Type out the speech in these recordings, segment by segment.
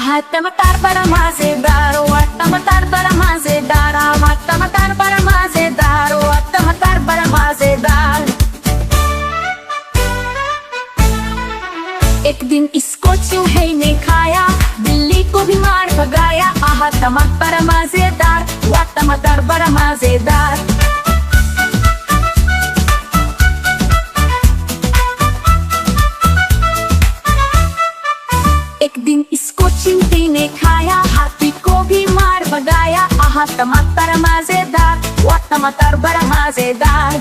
आहा टमाटर बड़ा मजेदार, वाह टमाटर बड़ा मजेदार, आहा टमाटर बड़ा मजेदार, वाह टमाटर बड़ा मजेदार। एक दिन इसको चूहे ने खाया, बिल्ली को भी मार भगाया, आहा टमाटर बड़ा मजेदार, वाह टमाटर बड़ा मजेदार। एक दिन इसको चींटी ने खाया, हाथी को भी मार भगाया, आहा टमाटर मजेदार, वाह टमाटर बड़ा मजेदार।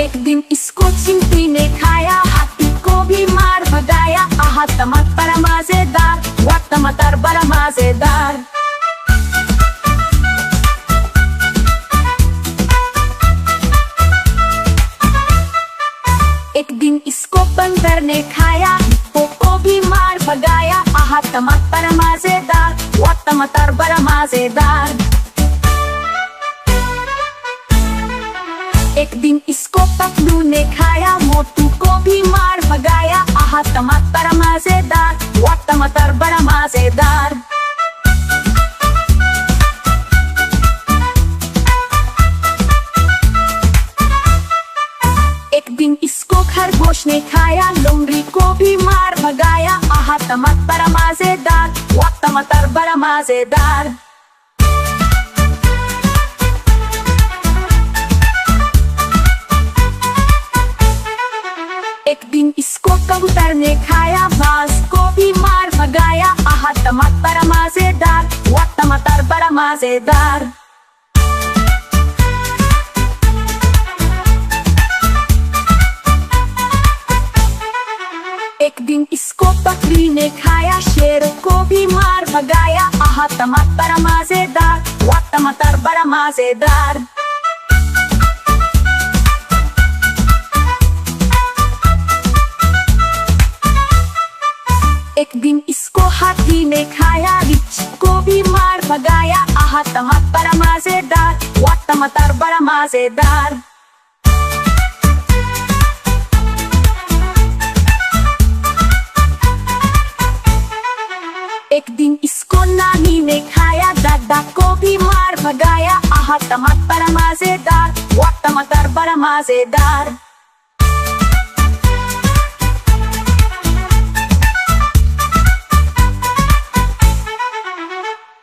एक दिन इसको चींटी ने खाया, हाथी को भी मार भगाया, आहा टमाटर मजेदार, वाह टमाटर बड़ा मजेदार। एक दिन इसको बंदर ने खाया, हिप्पो को भी मार भगाया, आहा टमाटर मजेदार, वाह टमाटर बड़ा मजेदार। एक दिन इसको पतलू ने खाया, मोटू को भी मार भगाया, आहा टमाटर मजेदार, वाह टमाटर बड़ा मजेदार। एक दिन इसको खरगोश ने खाया, लोमड़ी को भी मार भगाया, आहा टमाटर मजेदार, वाह टमाटर बड़ा मजेदार। एक दिन इसको कबूतर ने खाया, बाज को भी मार भगाया, आहा टमाटर मजेदार, वाह टमाटर बड़ा मजेदार। एक दिन इसको बकरी ने खाया, शेर को भी मार भगाया, आहा टमाटर मजेदार, वाह टमाटर बड़ा मजेदार। एक दिन इसको हाथी ने खाया, रिछ को भी मार भगाया, आहा टमाटर मजेदार, वाह टमाटर बड़ा मजेदार। एक दिन इसको नानी ने खाया, दादा को भी मार भगाया, आहा टमाटर मजेदार, वाह टमाटर बड़ा मजेदार।